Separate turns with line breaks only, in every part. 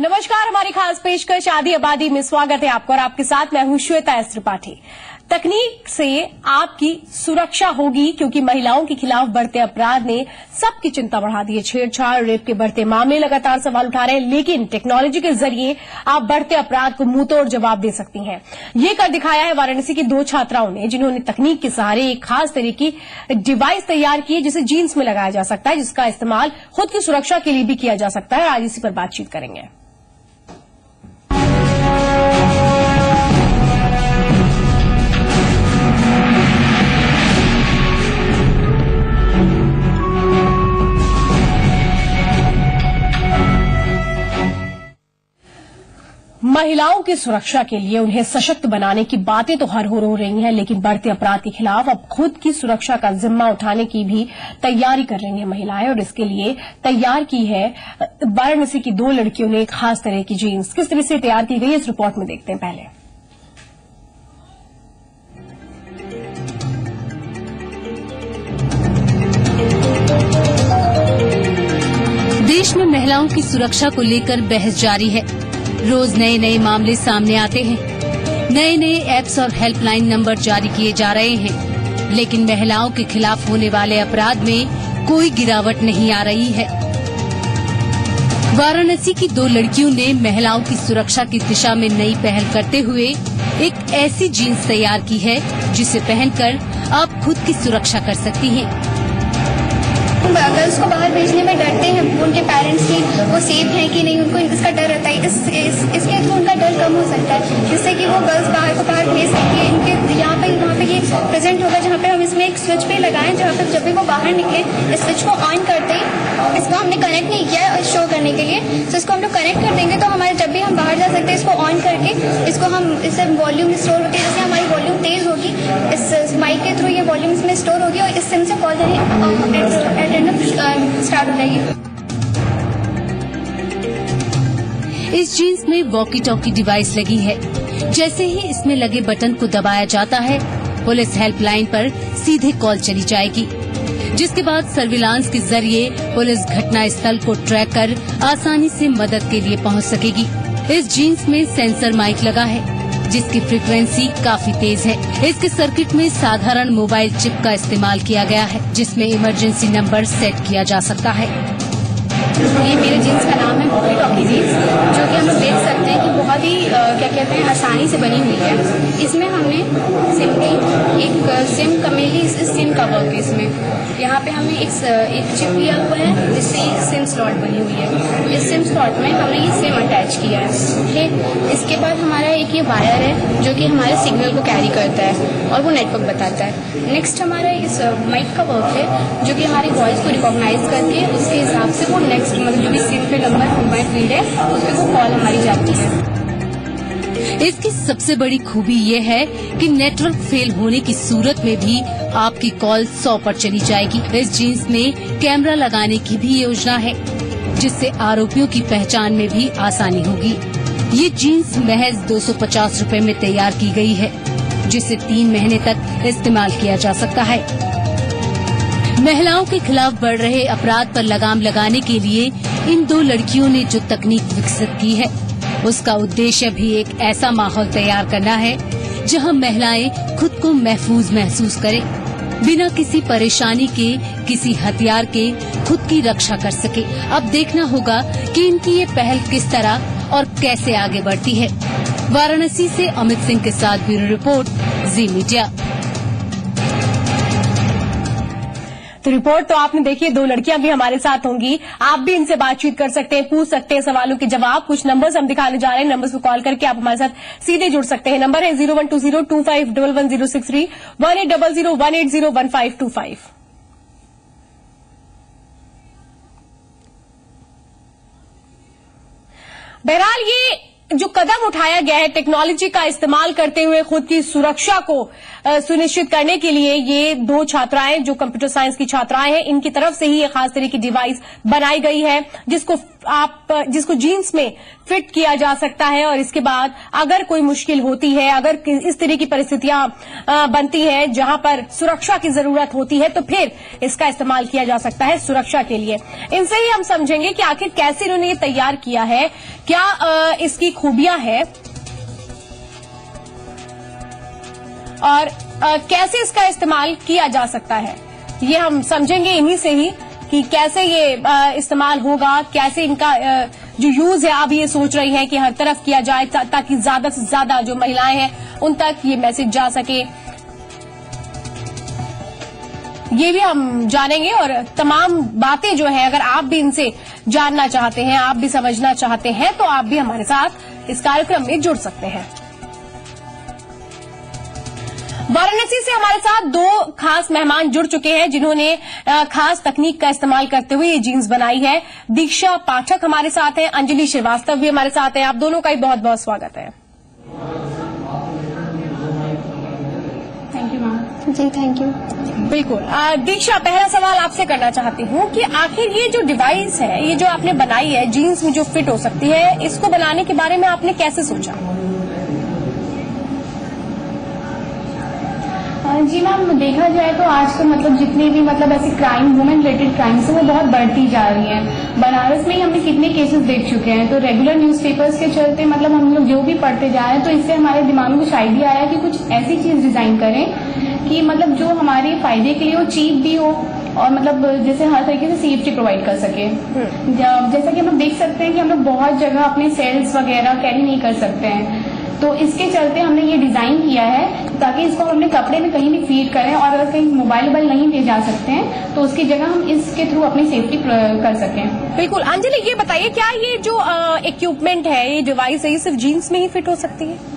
नमस्कार, हमारी खास पेशकश आदि आबादी में स्वागत है आपका और आपके साथ मैं हूं श्वेता एस त्रिपाठी। तकनीक से आपकी सुरक्षा होगी क्योंकि महिलाओं के खिलाफ बढ़ते अपराध ने सबकी चिंता बढ़ा दी है। छेड़छाड़, रेप के बढ़ते मामले लगातार सवाल उठा रहे हैं, लेकिन टेक्नोलॉजी के जरिए आप बढ़ते अपराध को मुंहतोड़ जवाब दे सकती हैं। ये कर दिखाया है वाराणसी की 2 छात्राओं ने, जिन्होंने तकनीक के सहारे एक खास तरह की डिवाइस तैयार की है जिसे जीन्स में लगाया जा सकता है, जिसका इस्तेमाल खुद की सुरक्षा के लिए भी किया जा सकता है। आज इसी पर बातचीत करेंगे। महिलाओं की सुरक्षा के लिए उन्हें सशक्त बनाने की बातें तो हर हो रही हैं, लेकिन बढ़ते अपराध के खिलाफ अब खुद की सुरक्षा का जिम्मा उठाने की भी तैयारी कर रही हैं महिलाएं। और इसके लिए तैयार की है वाराणसी की 2 लड़कियों ने एक खास तरह की जीन्स। किस तरह से तैयार की गई इस रिपोर्ट में देखते हैं। पहले
देश में महिलाओं की सुरक्षा को लेकर बहस जारी है। रोज नए नए मामले सामने आते हैं, नए नए ऐप्स और हेल्पलाइन नंबर जारी किए जा रहे हैं, लेकिन महिलाओं के खिलाफ होने वाले अपराध में कोई गिरावट नहीं आ रही है। वाराणसी की 2 लड़कियों ने महिलाओं की सुरक्षा की दिशा में नई पहल करते हुए एक ऐसी जीन्स तैयार की है जिसे पहनकर आप खुद की सुरक्षा कर सकती हैं।
गर्ल्स को बाहर भेजने में डरते हैं उनके पेरेंट्स की, वो सेफ हैं कि नहीं, उनको इसका डर रहता है। इसके थ्रू उनका डर कम हो सकता है, जिससे कि वो गर्ल्स बाहर को बाहर भेज सकेंगे। इनके यहाँ पे ये प्रेजेंट होगा, जहाँ पे हम इसमें एक स्विच पे लगाएं, जहाँ पे जब भी वो बाहर निकले इस स्विच को ऑन करते ही, इसको हमने कनेक्ट नहीं किया है शो करने के लिए, तो इसको हम लोग कनेक्ट कर देंगे तो हमारे जब भी हम बाहर जा सकते हैं इसको ऑन करके इसको हम इससे वॉल्यूम स्टोर होती है। जैसे हमारी वॉल्यूम तेज होगी, इस माइक के थ्रू ये वॉल्यूम इसमें स्टोर होगी और इस सिम से कॉल स्टार्ट हो जाएगी।
इस जीन्स में वॉकी टॉकी डिवाइस लगी है। जैसे ही इसमें लगे बटन को दबाया जाता है, पुलिस हेल्पलाइन पर सीधे कॉल चली जाएगी, जिसके बाद सर्विलांस के जरिए पुलिस घटना स्थल को ट्रैक कर आसानी से मदद के लिए पहुंच सकेगी। इस जीन्स में सेंसर माइक लगा है जिसकी फ्रीक्वेंसी काफी तेज है। इसके सर्किट में साधारण मोबाइल चिप का इस्तेमाल किया गया है, जिसमें इमरजेंसी नंबर सेट किया जा सकता है।
ये मेरे जीन्स का नाम है वॉकी टॉकी जीन्स, जो कि हम लोग देख सकते हैं कि बहुत ही क्या कहते हैं आसानी से बनी हुई है। इसमें हमने सिंपली एक सिम कमेली इस सिम का वर्क है। इसमें यहाँ पे हमने एक चिप लिया हुआ है जिससे एक सिम स्लॉट बनी हुई है। इस सिम स्लॉट में हमने ये सिम अटैच किया है। ठीक, इसके बाद हमारा एक ये वायर है जो कि हमारे सिग्नल को कैरी करता है और वो नेटवर्क बताता है। नेक्स्ट हमारा इस माइक का वर्क है जो कि हमारी वॉइस को रिकॉग्नाइज करके उसके हिसाब से वो नेक्स्ट मतलब जो भी सिम पे नंबर मोबाइल फील्ड है उस पर वो कॉल हमारी जाती है।
इसकी सबसे बड़ी खूबी ये है कि नेटवर्क फेल होने की सूरत में भी आपकी कॉल 100 पर चली जाएगी। इस जीन्स में कैमरा लगाने की भी योजना है, जिससे आरोपियों की पहचान में भी आसानी होगी। ये जीन्स महज 250 रुपए में तैयार की गई है, जिसे 3 महीने तक इस्तेमाल किया जा सकता है। महिलाओं के खिलाफ बढ़ रहे अपराध पर लगाम लगाने के लिए इन 2 लड़कियों ने जो तकनीक विकसित की है, उसका उद्देश्य भी एक ऐसा माहौल तैयार करना है जहां महिलाएं खुद को महफूज महसूस करें, बिना किसी परेशानी के, किसी हथियार के खुद की रक्षा कर सके। अब देखना होगा कि इनकी ये पहल किस तरह और कैसे आगे बढ़ती है। वाराणसी से अमित सिंह के साथ ब्यूरो रिपोर्ट, जी मीडिया।
तो रिपोर्ट तो आपने देखी, 2 लड़कियां भी हमारे साथ होंगी। आप भी इनसे बातचीत कर सकते हैं, पूछ सकते हैं सवालों के जवाब। कुछ नंबर्स हम दिखाने जा रहे हैं, नंबर्स को कॉल करके आप हमारे साथ सीधे जुड़ सकते हैं। नंबर है 012025111063, 180018015525। बहरहाल ये जो कदम उठाया गया है टेक्नोलॉजी का इस्तेमाल करते हुए खुद की सुरक्षा को सुनिश्चित करने के लिए, ये 2 छात्राएं जो कंप्यूटर साइंस की छात्राएं हैं, इनकी तरफ से ही एक खास तरह की डिवाइस बनाई गई है जिसको जिसको जीन्स में फिट किया जा सकता है, और इसके बाद अगर कोई मुश्किल होती है, अगर इस तरह की परिस्थितियां बनती हैं जहां पर सुरक्षा की जरूरत होती है, तो फिर इसका इस्तेमाल किया जा सकता है सुरक्षा के लिए। इनसे ही हम समझेंगे कि आखिर कैसे इन्होंने ये तैयार किया है, क्या इसकी खूबियां हैं और कैसे इसका इस्तेमाल किया जा सकता है। ये हम समझेंगे इन्हीं से ही कि कैसे ये इस्तेमाल होगा, कैसे इनका जो यूज है आप ये सोच रही हैं कि हर तरफ किया जाए ताकि ज्यादा से ज्यादा जो महिलाएं हैं उन तक ये मैसेज जा सके, ये भी हम जानेंगे। और तमाम बातें जो है अगर आप भी इनसे जानना चाहते हैं, आप भी समझना चाहते हैं, तो आप भी हमारे साथ इस कार्यक्रम में जुड़ सकते हैं। वाराणसी से हमारे साथ दो खास मेहमान जुड़ चुके हैं जिन्होंने खास तकनीक का इस्तेमाल करते हुए ये जीन्स बनाई है। दीक्षा पाठक हमारे साथ हैं, अंजलि श्रीवास्तव भी हमारे साथ हैं। आप दोनों का ही बहुत बहुत स्वागत है।
Thank you ma'am.
जी थैंक यू।
बिल्कुल। दीक्षा, पहला सवाल आपसे करना चाहती हूँ कि आखिर ये जो डिवाइस है, ये जो आपने बनाई है जीन्स में जो फिट हो सकती है, इसको बनाने के बारे में आपने कैसे सोचा?
जी मैम, देखा जाए तो आज तो मतलब जितने भी मतलब ऐसे क्राइम, वुमेन रिलेटेड क्राइम्स है वो बहुत बढ़ती जा रही हैं। बनारस में ही हमने कितने केसेस देख चुके हैं, तो रेगुलर न्यूज़पेपर्स के चलते मतलब हम लोग जो भी पढ़ते जा रहे हैं, तो इससे हमारे दिमाग में कुछ आइडिया आया कि कुछ ऐसी चीज डिजाइन करें कि मतलब जो हमारे फायदे के लिए हो, चीप भी हो और मतलब जैसे हर तरीके से सेफ्टी प्रोवाइड कर सके। जैसा कि हम लोग देख सकते हैं कि हम लोग बहुत जगह अपने सेल्स वगैरह कैरी नहीं कर सकते हैं, तो इसके चलते हमने ये डिजाइन किया है ताकि इसको हम अपने कपड़े में कहीं भी फीड करें और अगर कहीं मोबाइल नहीं ले जा सकते हैं तो उसकी जगह हम इसके थ्रू अपनी सेफ्टी कर सकें।
बिल्कुल। अंजलि, ये बताइए क्या ये जो इक्विपमेंट है, ये डिवाइस है, ये सिर्फ जीन्स में ही फिट हो सकती है?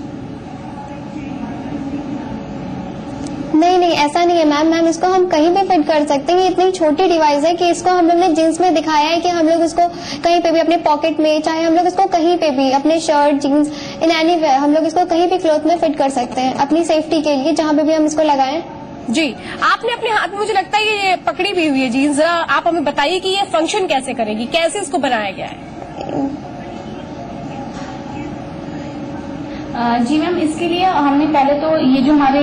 नहीं, ऐसा नहीं है मैम, इसको हम कहीं भी फिट कर सकते हैं। ये इतनी छोटी डिवाइस है कि इसको हम लोग ने जीन्स में दिखाया है कि हम लोग इसको कहीं पे भी अपने पॉकेट में, चाहे हम लोग इसको कहीं पे भी अपने shirt, jeans, in any way हम लोग इसको कहीं भी क्लॉथ में फिट कर सकते हैं अपनी सेफ्टी के लिए, जहाँ पे भी हम इसको लगाएं।
जी, आपने अपने हाथ में मुझे लगता है ये पकड़ी भी हुई है जीन्स, जरा आप हमें बताइए कि ये फंक्शन कैसे करेगी, कैसे इसको बनाया गया है?
जी मैम, इसके लिए हमने पहले तो ये जो हमारे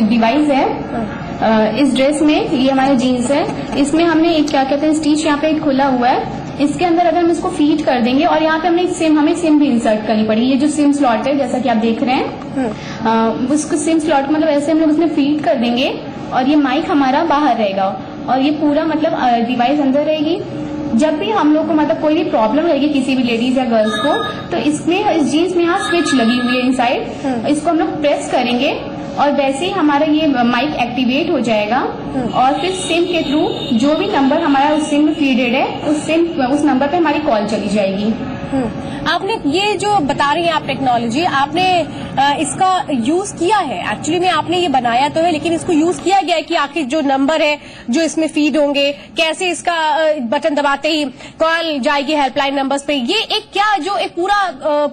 डिवाइस है, इस ड्रेस में ये हमारे जीन्स है, इसमें हमने एक क्या कहते हैं स्टिच यहाँ पे एक खुला हुआ है, इसके अंदर अगर हम इसको फीड कर देंगे और यहाँ पे हमें सिम भी इंसर्ट करनी पड़ी। ये जो सिम स्लॉट है जैसा कि आप देख रहे हैं, उसको सिम स्लॉट मतलब ऐसे हम लोग उसमें फीड कर देंगे और ये माइक हमारा बाहर रहेगा और ये पूरा मतलब डिवाइस अंदर रहेगी। जब भी हम लोग को मतलब कोई भी प्रॉब्लम रहेगी किसी भी लेडीज या गर्ल्स को, तो इसमें इस जीन्स में यहाँ स्विच लगी हुई है इनसाइड, इसको हम लोग प्रेस करेंगे और वैसे ही हमारा ये माइक एक्टिवेट हो जाएगा और फिर सिम के थ्रू जो भी नंबर हमारा उस सिम में फीडेड है उस नंबर पे हमारी कॉल चली जाएगी।
आपने ये जो बता रही हैं आप टेक्नोलॉजी, आपने इसका यूज किया है? एक्चुअली में आपने ये बनाया तो है लेकिन इसको यूज किया गया है कि आखिर जो नंबर है जो इसमें फीड होंगे, कैसे इसका बटन दबाते ही कॉल जाएगी हेल्पलाइन नंबर्स पे, ये एक क्या जो एक पूरा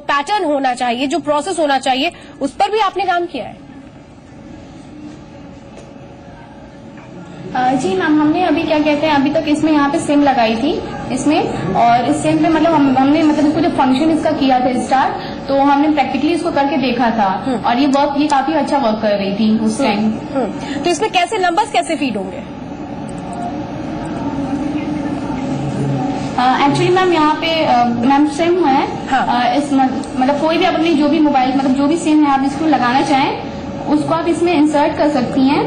पैटर्न होना चाहिए, जो प्रोसेस होना चाहिए, उस पर भी आपने काम किया है?
जी मैम, हमने अभी क्या कहते हैं अभी तक इसमें यहाँ पे सिम लगाई थी इसमें, और इस सिम पे मतलब हमने मतलब इसको जो फंक्शन इसका किया था स्टार्ट, तो हमने प्रैक्टिकली इसको करके देखा था और ये काफी अच्छा वर्क कर रही थी उस टाइम।
तो इसमें कैसे नंबर्स कैसे फीड होंगे?
एक्चुअली मैम यहाँ पे मैम सिम है, इस मतलब कोई भी अपनी जो भी मोबाइल मतलब जो भी सिम है आप इसको लगाना चाहें उसको आप इसमें इंसर्ट कर सकती हैं।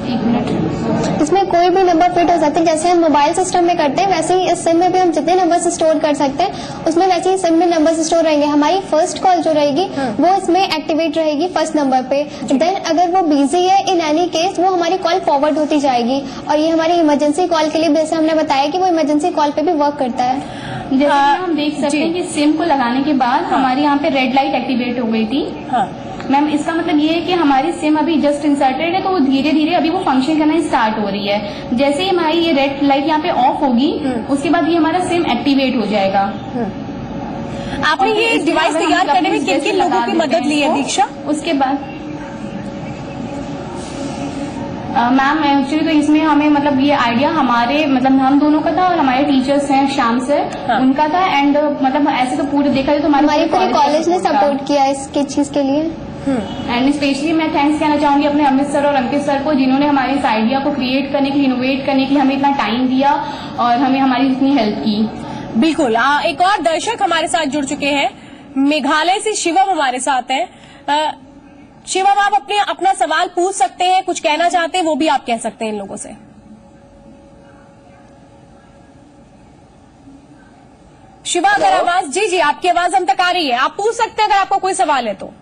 एक मिनट।
इसमें कोई भी नंबर फिट हो सकते हैं, जैसे हम मोबाइल सिस्टम में करते हैं वैसे ही इस सिम में भी हम जितने नंबर स्टोर कर सकते हैं उसमें वैसे ही सिम में नंबर स्टोर रहेंगे। हमारी फर्स्ट कॉल जो रहेगी वो इसमें एक्टिवेट रहेगी फर्स्ट नंबर पे, देन अगर वो बिजी है इन एनी केस वो हमारी कॉल फॉरवर्ड होती जाएगी और ये हमारी इमरजेंसी कॉल के लिए जैसे हमने बताया कि वो इमरजेंसी कॉल पे भी वर्क करता है।
जैसे हम देख सकते हैं कि सिम को लगाने के बाद हमारे यहाँ पे रेड लाइट एक्टिवेट हो गई थी। मैम इसका मतलब ये है कि हमारी सिम अभी जस्ट इंसर्टेड है, तो वो धीरे धीरे अभी वो फंक्शन करना स्टार्ट हो रही है। जैसे ही हमारी ये रेड लाइट यहाँ पे ऑफ होगी उसके बाद ये हमारा सिम एक्टिवेट हो जाएगा।
आपने ये डिवाइस तैयार करने में किन किन लोगों की मदद ली है दीक्षा?
उसके बाद मैम एक्चुअली तो इसमें हमें मतलब ये आइडिया हमारे मतलब हम दोनों का था और हमारे टीचर्स हैं श्याम सर, उनका था। एंड मतलब ऐसे तो पूरे देखा जाए तो
हमारे पूरे कॉलेज ने सपोर्ट किया इसके चीज के लिए।
एंड स्पेशली मैं थैंक्स कहना चाहूंगी अपने अमित सर और अंकित सर को, जिन्होंने हमारे इस आइडिया को क्रिएट करने के लिए, इनोवेट करने के लिए हमें इतना टाइम दिया और हमें हमारी इतनी हेल्प की।
बिल्कुल। एक और दर्शक हमारे साथ जुड़ चुके हैं, मेघालय से शिवम हमारे साथ हैं। शिवम, आप अपना सवाल पूछ सकते हैं, कुछ कहना चाहते हैं वो भी आप कह सकते हैं इन लोगों से। शिवा, अगर आवाज जी आपकी आवाज हम तक आ रही है, आप पूछ सकते हैं अगर आपको कोई सवाल है तो।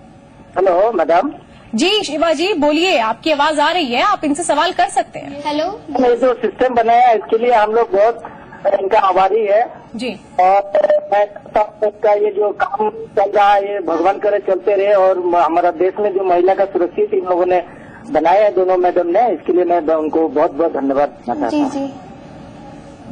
Hello madam.
जी शिवा जी बोलिए, आपकी आवाज आ रही है, आप इनसे सवाल कर सकते हैं।
हेलो।
ये जो सिस्टम बनाया है इसके लिए हम लोग बहुत इनका आभारी है
जी।
और मैं का ये जो काम चल रहा है ये भगवान करे चलते रहे और हमारा देश में जो महिला का सुरक्षित इन लोगों ने बनाया है दोनों मैडम ने, इसके लिए मैं उनको बहुत बहुत धन्यवाद देना चाहता हूँ।
जी।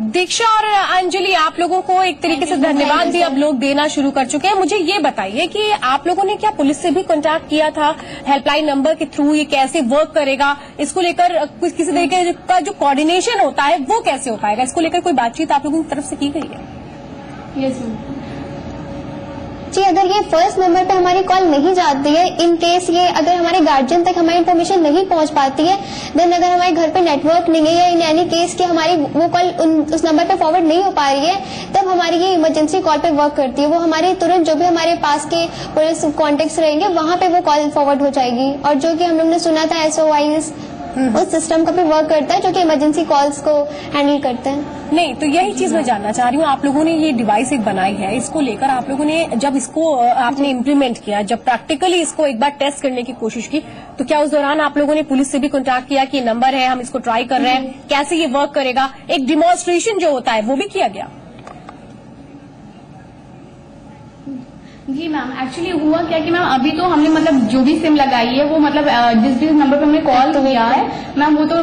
दीक्षा और अंजलि, आप लोगों को एक तरीके से धन्यवाद भी अब लोग देना शुरू कर चुके हैं। मुझे ये बताइए कि आप लोगों ने क्या पुलिस से भी कांटेक्ट किया था हेल्पलाइन नंबर के थ्रू? ये कैसे वर्क करेगा, इसको लेकर किसी तरीके का जो कोऑर्डिनेशन होता है वो कैसे हो पाएगा, इसको लेकर कोई बातचीत आप लोगों की तरफ से की गई है?
Yes ma'am.
जी, अगर ये फर्स्ट नंबर पे हमारी कॉल नहीं जाती है, इन केस ये अगर हमारे गार्जियन तक हमारी इन्फॉर्मेशन नहीं पहुंच पाती है, देन अगर हमारे घर पे नेटवर्क नहीं है या इन एनी केस की हमारी वो कॉल उस नंबर पे फॉरवर्ड नहीं हो पा रही है, तब हमारी ये इमरजेंसी कॉल पे वर्क करती है। वो हमारे तुरंत जो भी हमारे पास के पुलिस कॉन्टेक्ट्स रहेंगे वहां पे वो कॉल फॉरवर्ड हो जाएगी। और जो कि हम लोग ने सुना था SOIs उस सिस्टम का भी वर्क करता है जो कि इमरजेंसी कॉल्स को हैंडल करते हैं।
नहीं, तो यही चीज मैं जानना चाह रही हूँ, आप लोगों ने ये डिवाइस एक बनाई है, इसको लेकर आप लोगों ने जब इसको आपने इम्प्लीमेंट किया, जब प्रैक्टिकली इसको एक बार टेस्ट करने की कोशिश की, तो क्या उस दौरान आप लोगों ने पुलिस से भी कॉन्टैक्ट किया कि नंबर है, हम इसको ट्राई कर रहे हैं, कैसे ये वर्क करेगा, एक डिमॉन्स्ट्रेशन जो होता है वो भी किया गया?
जी मैम, एक्चुअली हुआ क्या कि मैम अभी तो हमने मतलब जो भी सिम लगाई है वो मतलब जिस नंबर पे हमने कॉल किया है मैम वो तो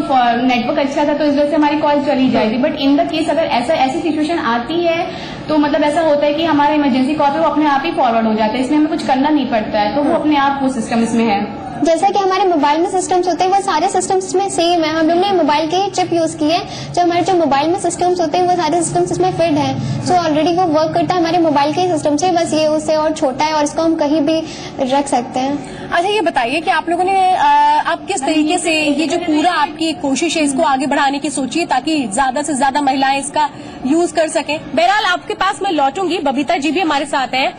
नेटवर्क अच्छा था तो इस वजह से हमारी कॉल चली जाएगी। बट इन द केस अगर ऐसी सिचुएशन आती है तो मतलब ऐसा होता है कि हमारे इमरजेंसी कॉल पे वो अपने आप ही फॉरवर्ड हो जाता है, इसमें हमें कुछ करना नहीं पड़ता है, तो वो अपने आप वो सिस्टम इसमें है।
जैसा कि हमारे मोबाइल में सिस्टम्स होते हैं वो सारे सिस्टम्स में सेम है। हम लोग ने मोबाइल के ही चिप यूज की है, जो हमारे जो मोबाइल में सिस्टम्स होते हैं वो सारे सिस्टम्स इसमें फिट हैं। सो ऑलरेडी वो वर्क करता है हमारे मोबाइल के ही सिस्टम से, बस ये उससे और छोटा है और इसको हम कहीं भी रख सकते हैं।
अच्छा, ये बताइए कि आप लोगों ने आप किस तरीके से ये जो पूरा आपकी कोशिश है इसको आगे बढ़ाने की सोची है ताकि ज्यादा से ज्यादा महिलाएं इसका यूज कर सकें? बहरहाल आपके पास मैं लौटूंगी, बबीता जी भी हमारे साथ हैं।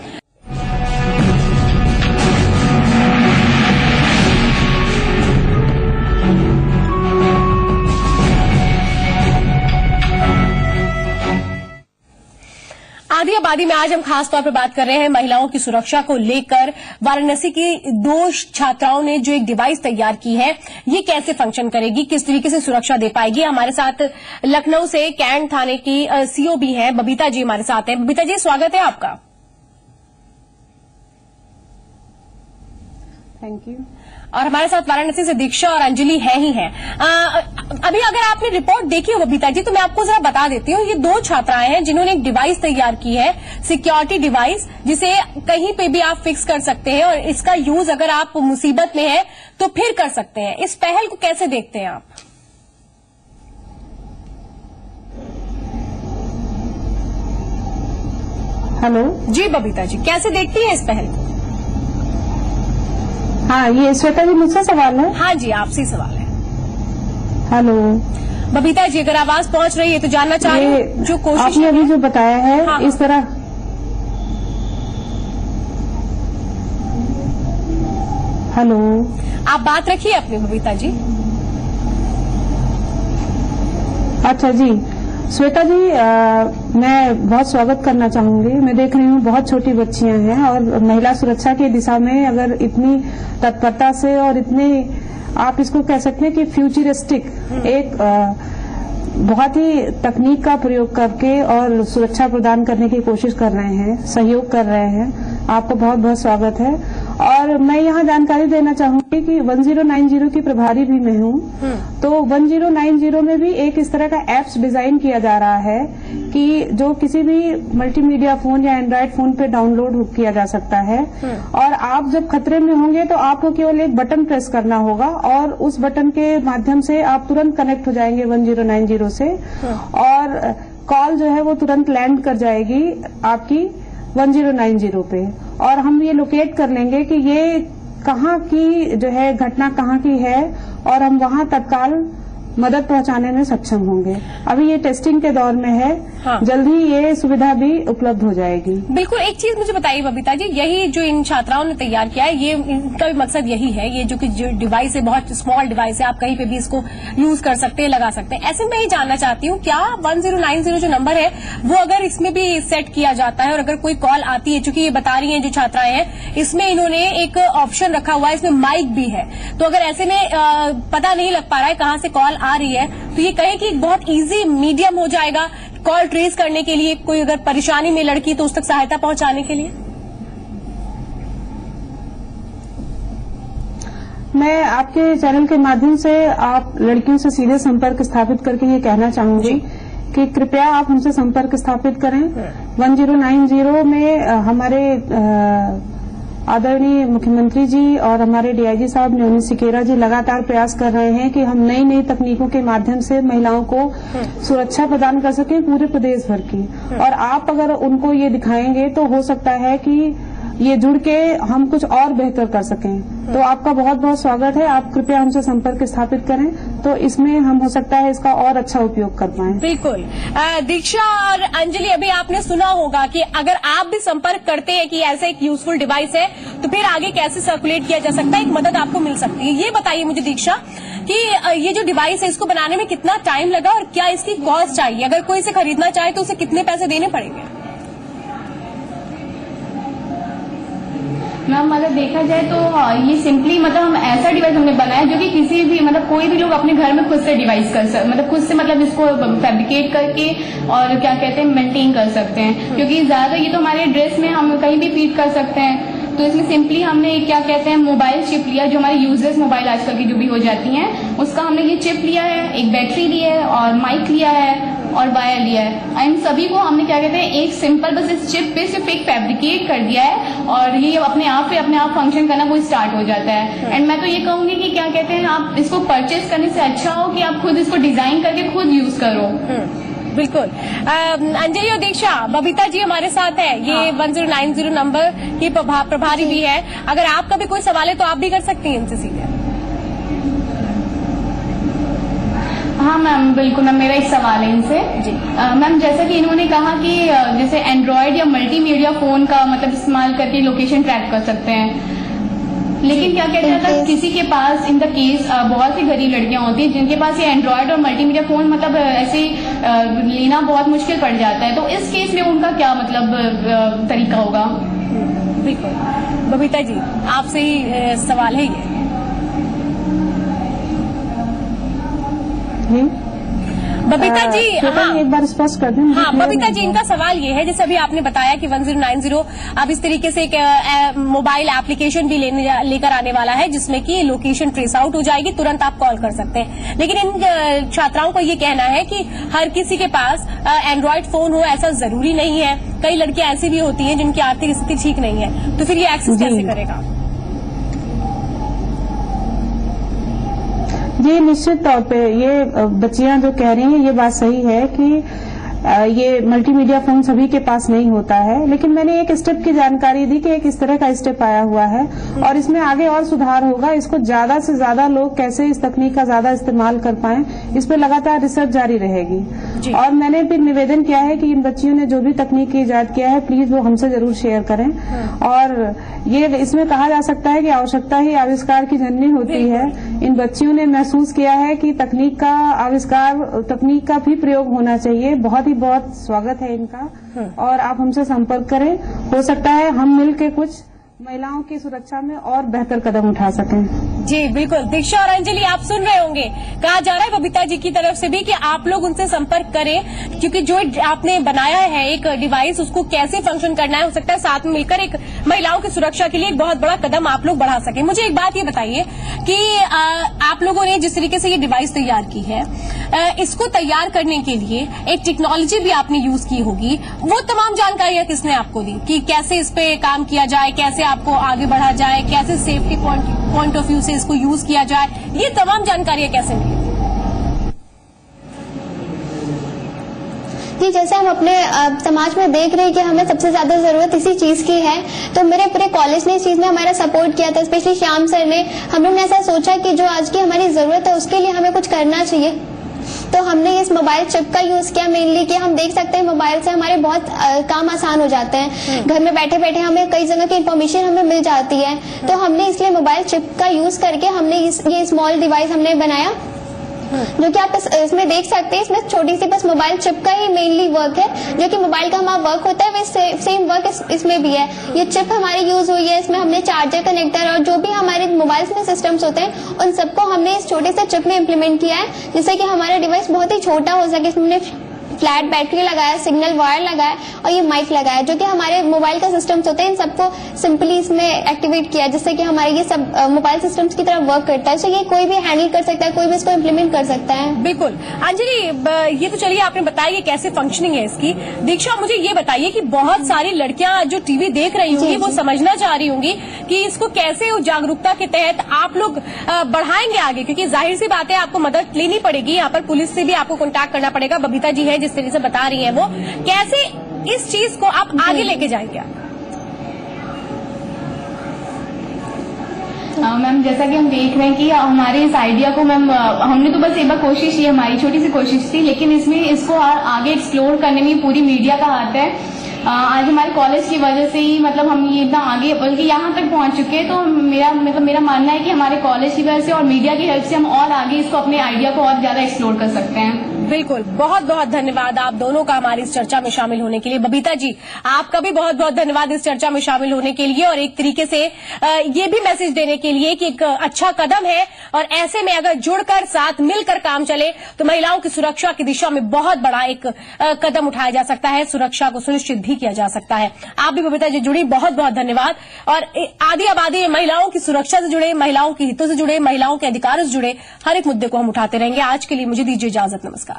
आधी आबादी में आज हम खास तौर पर बात कर रहे हैं महिलाओं की सुरक्षा को लेकर। वाराणसी की 2 छात्राओं ने जो एक डिवाइस तैयार की है, ये कैसे फंक्शन करेगी, किस तरीके से सुरक्षा दे पाएगी? हमारे साथ लखनऊ से कैंट थाने की CO भी हैं, बबीता जी हमारे साथ हैं। बबीता जी, स्वागत है आपका।
Thank you.
और हमारे साथ वाराणसी से दीक्षा और अंजलि है ही हैं। अभी अगर आपने रिपोर्ट देखी हो बबीता जी, तो मैं आपको जरा बता देती हूँ। ये 2 छात्राएं हैं जिन्होंने एक डिवाइस तैयार की है, सिक्योरिटी डिवाइस, जिसे कहीं पे भी आप फिक्स कर सकते हैं और इसका यूज अगर आप मुसीबत में है तो फिर कर सकते हैं। इस पहल को कैसे देखते हैं आप?
हेलो
जी बबीता जी, कैसे देखती है इस पहल को?
हाँ, ये श्वेता जी मुझसे सवाल है।
हाँ जी, आपसे सवाल है।
हेलो
बबीता जी, अगर आवाज पहुंच रही है तो जानना चाह रही हूँ जो कोशिश
आपने अभी जो बताया है
हाँ।
इस तरह। हेलो,
आप बात रखिए अपनी बबीता जी।
अच्छा जी, श्वेता जी, मैं बहुत स्वागत करना चाहूंगी। मैं देख रही हूँ बहुत छोटी बच्चियां हैं और महिला सुरक्षा की दिशा में अगर इतनी तत्परता से और इतनी आप इसको कह सकते हैं कि फ्यूचरिस्टिक एक बहुत ही तकनीक का प्रयोग करके और सुरक्षा प्रदान करने की कोशिश कर रहे हैं, सहयोग कर रहे हैं, आपको बहुत बहुत स्वागत है। और मैं यहाँ जानकारी देना चाहूंगी कि 1090 की प्रभारी भी मैं हूँ। तो 1090 में भी एक इस तरह का एप्स डिजाइन किया जा रहा है कि जो किसी भी मल्टीमीडिया फोन या एंड्रॉयड फोन पे डाउनलोड किया जा सकता है। और आप जब खतरे में होंगे तो आपको केवल एक बटन प्रेस करना होगा और उस बटन के माध्यम से आप तुरंत कनेक्ट हो जाएंगे 1090 से, और कॉल जो है वो तुरंत लैंड कर जाएगी आपकी 1090 पे, और हम ये लोकेट कर लेंगे कि ये कहाँ की जो है घटना कहाँ की है, और हम वहाँ तत्काल मदद पहुंचाने में सक्षम होंगे। अभी ये टेस्टिंग के दौर में है। हाँ। जल्द ही ये सुविधा भी उपलब्ध हो जाएगी।
बिल्कुल। एक चीज मुझे बताइए बबीता जी, यही जो इन छात्राओं ने तैयार किया है, ये इनका भी मकसद यही है, ये जो कि डिवाइस है बहुत स्मॉल डिवाइस है, आप कहीं पे भी इसको यूज कर सकते हैं, लगा सकते हैं। ऐसे में ही जानना चाहती हूँ, क्या 1090 जो नंबर है वो अगर इसमें भी सेट किया जाता है और अगर कोई कॉल आती है, चूंकि ये बता रही है जो छात्राएं हैं, इसमें इन्होंने एक ऑप्शन रखा हुआ है, इसमें माइक भी है, तो अगर ऐसे में पता नहीं लग पा रहा है कहाँ से कॉल आ रही है, तो ये कहें कि बहुत इजी मीडियम हो जाएगा कॉल ट्रेस करने के लिए, कोई अगर परेशानी में लड़की तो उस तक सहायता पहुंचाने के लिए।
मैं आपके चैनल के माध्यम से आप लड़कियों से सीधे संपर्क स्थापित करके ये कहना चाहूंगी कि कृपया आप हमसे संपर्क स्थापित करें। 1090 में हमारे आदरणीय मुख्यमंत्री जी और हमारे डीआईजी साहब नवनीत सिकेरा जी लगातार प्रयास कर रहे हैं कि हम नई नई तकनीकों के माध्यम से महिलाओं को सुरक्षा प्रदान कर सकें पूरे प्रदेश भर की। और आप अगर उनको ये दिखाएंगे तो हो सकता है कि ये जुड़ के हम कुछ और बेहतर कर सकें। तो आपका बहुत बहुत स्वागत है, आप कृपया हमसे संपर्क स्थापित करें, तो इसमें हम हो सकता है इसका और अच्छा उपयोग कर पाएं।
बिल्कुल। दीक्षा और अंजलि, अभी आपने सुना होगा कि अगर आप भी संपर्क करते हैं कि ऐसा एक यूजफुल डिवाइस है तो फिर आगे कैसे सर्कुलेट किया जा सकता है, एक मदद आपको मिल सकती है। ये बताइए मुझे दीक्षा कि ये जो डिवाइस है इसको बनाने में कितना टाइम लगा और क्या इसकी कॉस्ट चाहिए, अगर कोई इसे खरीदना चाहे तो उसे कितने पैसे देने पड़ेंगे?
मैम मतलब देखा जाए तो ये सिंपली मतलब हम ऐसा डिवाइस हमने बनाया जो कि किसी भी मतलब कोई भी लोग अपने घर में खुद से डिवाइस कर सकते, मतलब खुद से मतलब इसको फैब्रिकेट करके और क्या कहते हैं मेंटेन कर सकते हैं, क्योंकि ज्यादा ये तो हमारे ड्रेस में हम कहीं भी फिट कर सकते हैं। तो इसमें सिंपली हमने क्या कहते हैं मोबाइल चिप लिया, जो हमारे यूजलेस मोबाइल आजकल की जो भी हो जाती हैं उसका हमने ये चिप लिया है, एक बैटरी ली है और माइक लिया है और वायर लिया है। इन सभी को हमने क्या कहते हैं एक सिंपल बस इस चिप पे सिर्फ एक फैब्रिकेट कर दिया है और ये अपने आप फंक्शन करना वो स्टार्ट हो जाता है। एंड मैं तो ये कहूंगी कि क्या कहते हैं आप इसको परचेज करने से अच्छा हो कि आप खुद इसको डिजाइन करके खुद यूज करो।
बिल्कुल। अंजलि और दीक्षा, बबीता जी हमारे साथ है, ये 1090 नंबर की प्रभारी भी है। अगर आपका भी कोई सवाल है तो आप भी कर सकती हैं इनसे सीधे।
हाँ मैम बिल्कुल मैम, मेरा एक सवाल है इनसे जी। मैम जैसा कि इन्होंने कहा कि जैसे एंड्रॉयड या मल्टीमीडिया फोन का मतलब इस्तेमाल करके लोकेशन ट्रैक कर सकते हैं, लेकिन क्या कहते हैं किसी के पास इन द केस बहुत सी गरीब लड़कियां होती हैं जिनके पास ये एंड्रॉयड और मल्टीमीडिया फोन मतलब ऐसे लेना बहुत मुश्किल पड़ जाता है, तो इस केस में उनका क्या मतलब तरीका होगा?
बिल्कुल बबीता जी, आपसे ही सवाल है ये। बबीता जी, हाँ
एक बार स्पष्ट कर दें।
हाँ बबीता जी, इनका सवाल ये है, जैसे अभी आपने बताया कि 1090 अब इस तरीके से एक मोबाइल एप्लीकेशन भी लेकर आने वाला है जिसमें कि लोकेशन ट्रेस आउट हो जाएगी, तुरंत आप कॉल कर सकते हैं। लेकिन इन छात्राओं का ये कहना है कि हर किसी के पास एंड्रॉयड फोन हो ऐसा जरूरी नहीं है, कई लड़कियां ऐसी भी होती हैं जिनकी आर्थिक स्थिति ठीक नहीं है, तो फिर ये एक्सेस कैसे करेगा?
ये निश्चित तौर पे ये बच्चियां जो कह रही हैं ये बात सही है कि ये मल्टीमीडिया फोन सभी के पास नहीं होता है, लेकिन मैंने एक स्टेप की जानकारी दी कि एक इस तरह का स्टेप आया हुआ है और इसमें आगे और सुधार होगा। इसको ज्यादा से ज्यादा लोग कैसे इस तकनीक का ज्यादा इस्तेमाल कर पाएं, इस पर लगातार रिसर्च जारी रहेगी। और मैंने फिर निवेदन किया है कि इन बच्चियों ने जो भी तकनीक ईजाद किया है प्लीज वो हमसे जरूर शेयर करें। और ये इसमें कहा जा सकता है कि आवश्यकता ही आविष्कार की जननी होती है। इन बच्चियों ने महसूस किया है कि तकनीक का आविष्कार, तकनीक का भी प्रयोग होना चाहिए। बहुत स्वागत है इनका और आप हमसे संपर्क करें, हो सकता है हम मिलकर कुछ महिलाओं की सुरक्षा में और बेहतर कदम उठा सकें।
जी बिल्कुल, दीक्षा और अंजलि आप सुन रहे होंगे, कहा जा रहा है बबीता जी की तरफ से भी कि आप लोग उनसे संपर्क करें, क्योंकि जो आपने बनाया है एक डिवाइस, उसको कैसे फंक्शन करना है, हो सकता है साथ में मिलकर एक महिलाओं की सुरक्षा के लिए एक बहुत बड़ा कदम आप लोग बढ़ा सके। मुझे एक बात ये बताइए कि आप लोगों ने जिस तरीके से ये डिवाइस तैयार की है, इसको तैयार करने के लिए एक टेक्नोलॉजी भी आपने यूज की होगी, वो तमाम जानकारियां किसने आपको दी कि कैसे इस पे काम किया जाए, कैसे आपको आगे बढ़ा जाए, कैसे सेफ्टी पॉइंट ऑफ व्यू से इसको यूज किया जाए, ये तमाम जानकारियां कैसे मिली?
जी, जैसे हम अपने समाज में देख रहे हैं कि हमें सबसे ज्यादा जरूरत इसी चीज की है, तो मेरे पूरे कॉलेज ने इस चीज में हमारा सपोर्ट किया था, स्पेशली श्याम सर ने। हम लोग ने ऐसा सोचा कि जो आज की हमारी जरूरत है उसके लिए हमें कुछ करना चाहिए, तो हमने इस मोबाइल चिप का यूज किया मेनली, कि हम देख सकते हैं मोबाइल से हमारे बहुत काम आसान हो जाते हैं। घर में बैठे बैठे हमें कई जगह की इन्फॉर्मेशन हमें मिल जाती है, तो हमने इसलिए मोबाइल चिप का यूज करके हमने ये स्मॉल डिवाइस हमने बनाया, जो कि आप इसमें देख सकते हैं। इसमें छोटी सी बस मोबाइल चिप का ही मेनली वर्क है, जो कि मोबाइल का हमारा वर्क होता है वैसे सेम वर्क इसमें भी है। ये चिप हमारी यूज हुई है, इसमें हमने चार्जर, कनेक्टर और जो भी हमारे मोबाइल में सिस्टम्स होते हैं उन सबको हमने इस छोटे से चिप में इम्प्लीमेंट किया है, जिससे कि हमारा डिवाइस बहुत ही छोटा हो सके। इसमें हमने फ्लैट बैटरी लगाया, सिग्नल वायर लगाया और ये माइक लगाया, जो कि हमारे मोबाइल का सिस्टम्स होते हैं इन सबको सिंपली इसमें एक्टिवेट किया, जिससे कि हमारे ये सब मोबाइल सिस्टम्स की तरह वर्क करता है। तो ये कोई भी हैंडल कर सकता है, कोई भी इसको इम्प्लीमेंट कर सकता है।
बिल्कुल अंजलि, ये तो चलिए आपने बताया कि कैसे फंक्शनिंग है इसकी। दीक्षा, मुझे ये बताइए कि बहुत सारी लड़कियां जो टीवी देख रही होंगी वो समझना चाह रही होंगी कि इसको कैसे जागरूकता के तहत आप लोग बढ़ाएंगे आगे, क्योंकि जाहिर सी बात है आपको मदद लेनी पड़ेगी, यहाँ पर पुलिस से भी आपको कॉन्टैक्ट करना पड़ेगा। बबीता जी है जिस तरीके से बता रही है, वो कैसे इस चीज को आप आगे लेके जाएंगे?
मैम, जैसा कि हम देख रहे हैं कि हमारे इस आइडिया को मैम हमने तो बस एक बार कोशिश की, हमारी छोटी सी कोशिश थी, लेकिन इसमें इसको आगे एक्सप्लोर करने में पूरी मीडिया का हाथ है। आज हमारे कॉलेज की वजह से ही मतलब हम ये इतना आगे बल्कि यहाँ तक पहुंच चुके हैं, तो मेरा मानना है कि हमारे कॉलेज की वजह से और मीडिया की हेल्प से हम और आगे इसको अपने आइडिया को और ज्यादा एक्सप्लोर कर सकते हैं।
बिल्कुल, बहुत बहुत धन्यवाद आप दोनों का हमारी इस चर्चा में शामिल होने के लिए। बबीता जी, आपका भी बहुत बहुत धन्यवाद इस चर्चा में शामिल होने के लिए और एक तरीके से ये भी मैसेज देने के लिए कि एक अच्छा कदम है और ऐसे में अगर जुड़कर साथ मिलकर काम चले तो महिलाओं की सुरक्षा की दिशा में बहुत बड़ा एक कदम उठाया जा सकता है, सुरक्षा को सुनिश्चित भी किया जा सकता है। आप भी बबीता जी जुड़ी, बहुत बहुत धन्यवाद। और आधी आबादी महिलाओं की सुरक्षा से जुड़े, महिलाओं के हितों से जुड़े, महिलाओं के अधिकारों से जुड़े हर एक मुद्दे को हम उठाते रहेंगे। आज के लिए मुझे दीजिए इजाजत, नमस्कार।